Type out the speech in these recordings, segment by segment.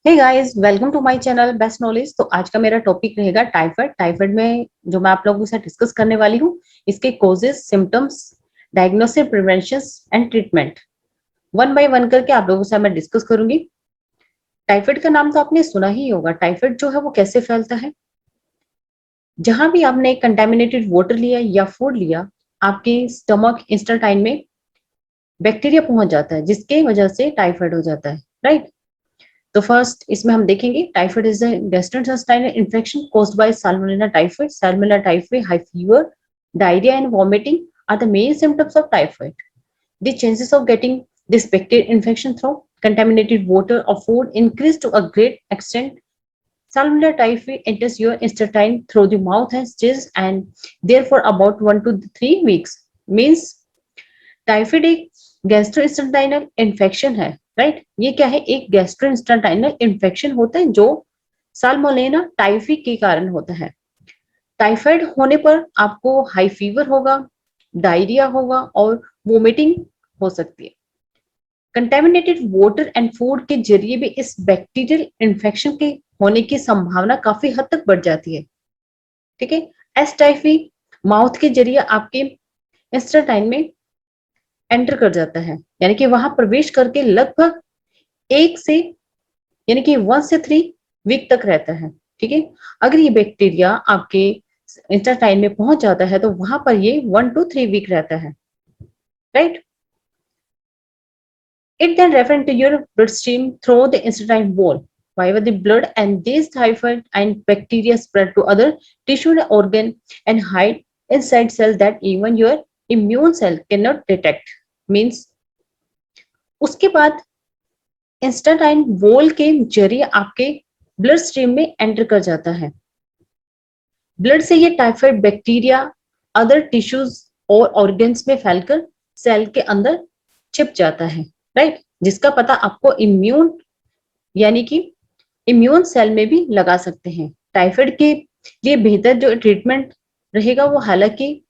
Hey guys, welcome to my channel best knowledge. तो आज का मेरा टॉपिक रहेगा टाइफाइड। टाइफाइड में जो मैं आप लोगों के साथ डिस्कस करने वाली हूँ, इसके causes, symptoms, diagnosis, prevention and treatment one by one करके आप लोगों से मैं डिस्कस करूंगी। टाइफाइड का नाम तो आपने सुना ही होगा। टाइफाइड जो है वो कैसे फैलता है? जहां भी आपने कंटेमिनेटेड वाटर लिया या फूड लिया, आपके स्टमक इंस्टेंटाइन में बैक्टीरिया पहुंच जाता है, जिसके वजह से टाइफाइड हो जाता है, राइट। तो फर्स्ट इसमें हम देखेंगे typhoid is the gastrointestinal infection caused by salmonella typhoid. Salmonella typhoid, high fever, diarrhea and vomiting are the main symptoms of typhoid. The chances of getting this bacterial infection through contaminated water or food increase to a great extent. Salmonella typhi enters your intestine through the mouth and stays and therefore about 1 to 3 weeks. Means typhoid एक gastrointestinal infection है, right. ये क्या है? एक gastrointestinal infection होता है जो salmonella typhi के कारण होता है। टाइफाइड होने पर आपको हाई फीवर होगा, डायरिया होगा और वोमिटिंग हो सकती है। कंटेमिनेटेड वाटर एंड फूड के जरिए भी इस बैक्टीरियल इन्फेक्शन के होने की संभावना काफी हद तक बढ़ जाती है, ठीक है। एस टाइफी माउथ के जरिए आपके इंस्टेटाइन में एंटर कर जाता है, यानी कि वहां प्रवेश करके लगभग एक से यानी कि 1 से 3 वीक तक रहता है, ठीक है। अगर ये बैक्टीरिया आपके इंटेस्टाइन में पहुंच जाता है तो वहां पर ये 1 to 3 वीक रहता है, right. It then refer into your bloodstream through the intestine wall. However, the blood and these typhoid and bacteria spread to other tissue and organ and hide inside cells that even your immune cell cannot detect. Means उसके बाद इंस्टेंटाइन wall के जरिए आपके blood stream में enter कर जाता है। Blood से ये टाइफाइड बैक्टीरिया अदर टिश्यूज और ऑर्गन्स में फैलकर सेल के अंदर छिप जाता है, राइट। जिसका पता आपको इम्यून यानी कि इम्यून सेल में भी लगा सकते हैं। टाइफाइड के लिए बेहतर जो ट्रीटमेंट रहेगा वो, हालांकि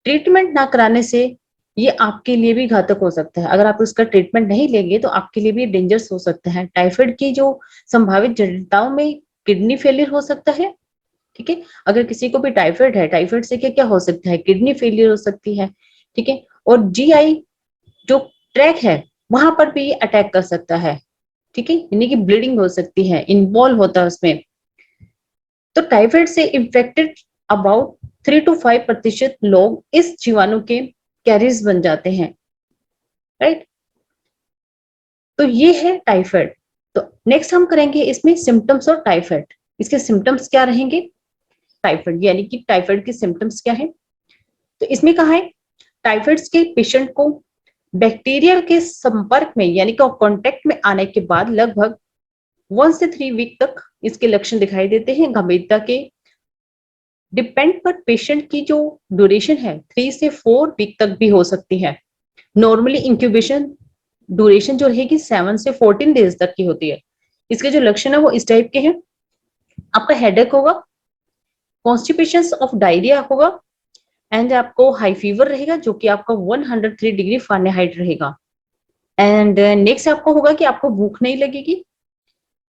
ट्रीटमेंट ना कराने से ये आपके लिए भी घातक हो सकता है। अगर आप उसका ट्रीटमेंट नहीं लेंगे तो आपके लिए भी डेंजरस हो सकता है। टाइफाइड की जो संभावित जटिलताओं में किडनी फेलियर हो सकता है, ठीक है। अगर किसी को भी टाइफाइड है, टाइफाइड से क्या क्या हो सकता है? किडनी फेलियर हो सकती है, ठीक है। और जीआई जो ट्रैक है वहां पर भी अटैक कर सकता है, ठीक है, यानी कि ब्लीडिंग हो सकती है, इन्वॉल्व होता है उसमें। तो टाइफाइड से इन्फेक्टेड अबाउट 3 to 5% लोग इस जीवाणु के कैरियर्स बन जाते हैं, राइट। तो ये है टाइफाइड। तो नेक्स्ट हम करेंगे इसमें सिम्टम्स और टाइफाइड। इसके सिम्टम्स क्या रहेंगे? टाइफाइड यानी कि टाइफाइड के सिम्टम्स क्या है? तो इसमें कहा है टाइफाइड के पेशेंट को बैक्टीरिया के संपर्क में यानी कि कांटेक्ट में आने के बाद लगभग 1 से 3 वीक तक इसके लक्षण दिखाई देते हैं। गंभीरता के डिपेंड पर पेशेंट की जो ड्यूरेशन है 3 से 4 वीक तक भी हो सकती है। नॉर्मली इंक्यूबेशन ड्यूरेशन जो रहेगी 7 से 14 डेज तक की होती है। इसके जो लक्षण है वो इस टाइप के हैं। आपका हेडेक होगा, कॉन्स्टिपेशन ऑफ डायरिया होगा एंड आपको हाई फीवर रहेगा जो कि आपका 103 डिग्री फ़ारेनहाइट रहेगा। एंड नेक्स्ट आपको होगा कि आपको भूख नहीं लगेगी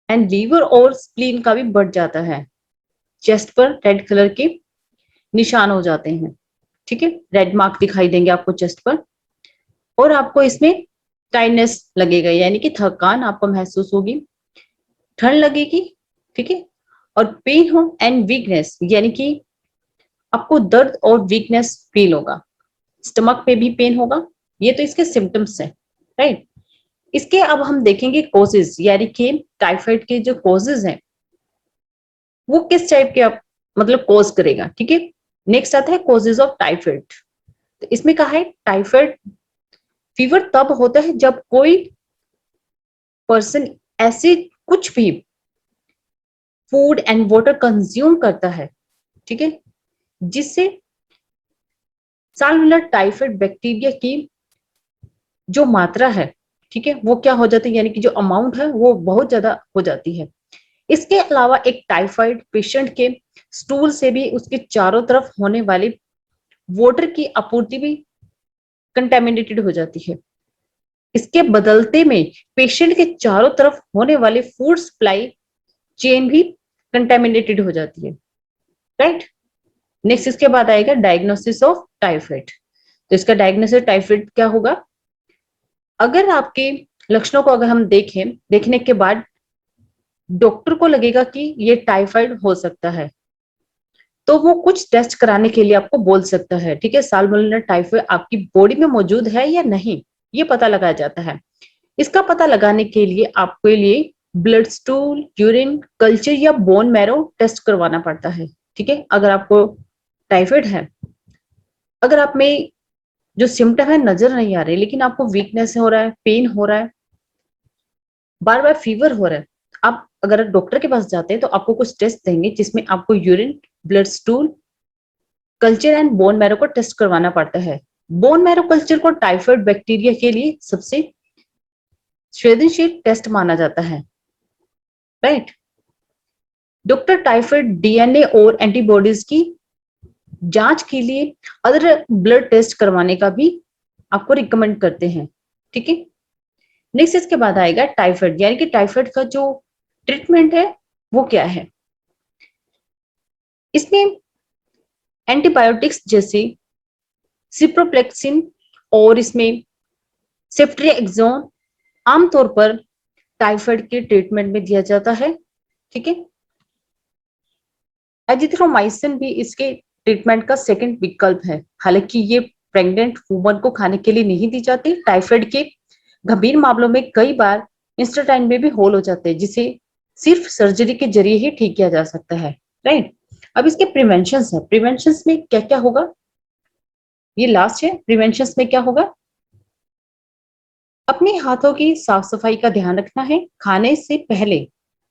एंड लीवर और स्प्लीन का भी बढ़ जाता है। चेस्ट पर रेड कलर के निशान हो जाते हैं, ठीक है, रेड मार्क दिखाई देंगे आपको चेस्ट पर। और आपको इसमें टाइटनेस लगेगा यानी कि थकान आपको महसूस होगी, ठंड लगेगी, ठीक है, और पेन हो एंड वीकनेस यानी कि आपको दर्द और वीकनेस फील होगा। स्टमक पे भी पेन होगा। ये तो इसके सिम्टम्स हैं, राइट। इसके अब हम देखेंगे कॉजेज, यानी कि टाइफाइड के जो कॉजेज हैं वो किस टाइप के आप मतलब कॉज करेगा, ठीक है। नेक्स्ट आता है कॉजेज ऑफ टाइफाइड। तो इसमें कहा है टाइफाइड फीवर तब होता है जब कोई पर्सन ऐसे कुछ भी फूड एंड वाटर कंज्यूम करता है, ठीक है, जिससे साल्मोनेला टाइफाइड बैक्टीरिया की जो मात्रा है, ठीक है, वो क्या हो जाती है, यानी कि जो अमाउंट है वो बहुत ज्यादा हो जाती है। इसके अलावा एक टाइफाइड पेशेंट के स्टूल से भी उसके चारों तरफ होने वाले वाटर की आपूर्ति भी कंटेमिनेटेड हो जाती है। इसके बदलते में पेशेंट के चारों तरफ होने वाले फूड सप्लाई चेन भी कंटेमिनेटेड हो जाती है, राइट। नेक्स्ट इसके बाद आएगा डायग्नोसिस ऑफ टाइफाइड। तो इसका डायग्नोसिस टाइफाइड क्या होगा? अगर आपके लक्षणों को अगर हम देखने के बाद डॉक्टर को लगेगा कि ये टाइफाइड हो सकता है, तो वो कुछ टेस्ट कराने के लिए आपको बोल सकता है, ठीक है। साल्मोनेला टाइफाइड आपकी बॉडी में मौजूद है या नहीं, ये पता लगाया जाता है। इसका पता लगाने के लिए आपके लिए ब्लड स्टूल, यूरिन कल्चर या बोन मैरो टेस्ट करवाना पड़ता है, ठीक है। अगर आपको टाइफाइड है, अगर आप में जो सिम्टम है नजर नहीं आ रहे, लेकिन आपको वीकनेस हो रहा है, पेन हो रहा है, बार बार फीवर हो रहा है, आप अगर डॉक्टर के पास जाते हैं तो आपको कुछ टेस्ट देंगे जिसमें आपको urine, blood stool, culture and bone marrow को टेस्ट करवाना पड़ता है। बोन मैरो कल्चर को टाइफाइड बैक्टीरिया के लिए सबसे संवेदनशील टेस्ट माना जाता है, राइट। डॉक्टर टाइफाइड डीएनए और एंटीबॉडीज की जांच के लिए अदर ब्लड टेस्ट करवाने का भी आपको रिकमेंड करते हैं, ठीक है। नेक्स्ट इसके बाद आएगा टाइफाइड, यानी कि टाइफाइड का जो ट्रीटमेंट है वो क्या है। इसमें एंटीबायोटिक्स जैसे सिप्रोफ्लेक्सिन और इसमें सेफ्ट्रिएक्सोन आमतौर पर टाइफाइड के ट्रीटमेंट में दिया जाता है, ठीक है। एजिथ्रोमाइसिन भी इसके ट्रीटमेंट का सेकंड विकल्प है, हालांकि ये प्रेग्नेंट वुमन को खाने के लिए नहीं दी जाती। टाइफाइड के गंभीर मामलों में कई बार इंस्टेटाइन में भी होल हो जाते हैं, जिसे सिर्फ सर्जरी के जरिए ही ठीक किया जा सकता है, राइट। अब इसके प्रिवेंशन है, प्रिवेंशन में क्या क्या होगा, ये लास्ट है। प्रिवेंशन में क्या होगा? अपने हाथों की साफ सफाई का ध्यान रखना है। खाने से पहले,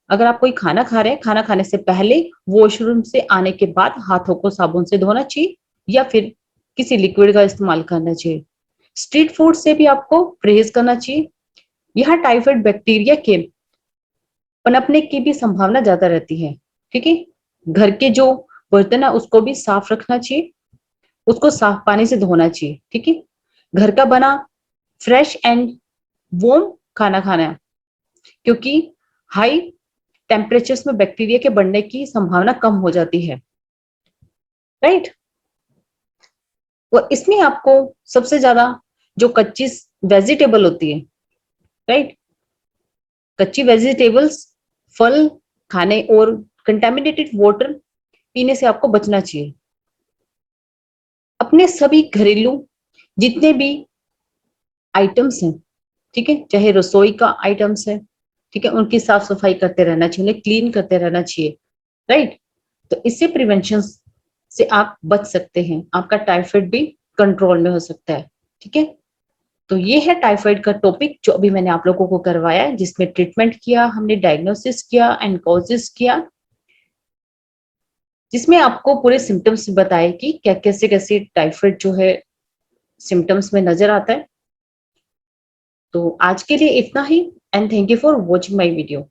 अगर आप कोई खाना खा रहे हैं, खाना खाने से पहले वॉशरूम से आने के बाद हाथों को साबुन से धोना चाहिए या फिर किसी लिक्विड का इस्तेमाल करना चाहिए। स्ट्रीट फूड से भी आपको परहेज करना चाहिए। यहाँ टाइफाइड बैक्टीरिया के पनपने की भी संभावना ज्यादा रहती है, ठीक है। घर के जो बर्तन है उसको भी साफ रखना चाहिए, उसको साफ पानी से धोना चाहिए, ठीक है। घर का बना फ्रेश एंड वार्म खाना खाना है, क्योंकि हाई टेम्परेचर्स में बैक्टीरिया के बढ़ने की संभावना कम हो जाती है, राइट। और इसमें आपको सबसे ज्यादा जो कच्ची वेजिटेबल होती है, राइट, कच्ची वेजिटेबल्स, फल खाने और कंटेमिनेटेड वाटर पीने से आपको बचना चाहिए। अपने सभी घरेलू जितने भी आइटम्स हैं, ठीक है, चाहे रसोई का आइटम्स है, ठीक है, उनकी साफ सफाई करते रहना चाहिए, उन्हें क्लीन करते रहना चाहिए, राइट। तो इससे प्रिवेंशन से आप बच सकते हैं, आपका टाइफाइड भी कंट्रोल में हो सकता है, ठीक है। तो ये है टाइफाइड का टॉपिक जो अभी मैंने आप लोगों को करवाया है, जिसमें ट्रीटमेंट किया हमने, डायग्नोसिस किया एंड कॉजेस किया, जिसमें आपको पूरे सिम्टम्स बताए कि क्या कैसे कैसे टाइफाइड जो है सिम्टम्स में नजर आता है। तो आज के लिए इतना ही and thank you for watching my video.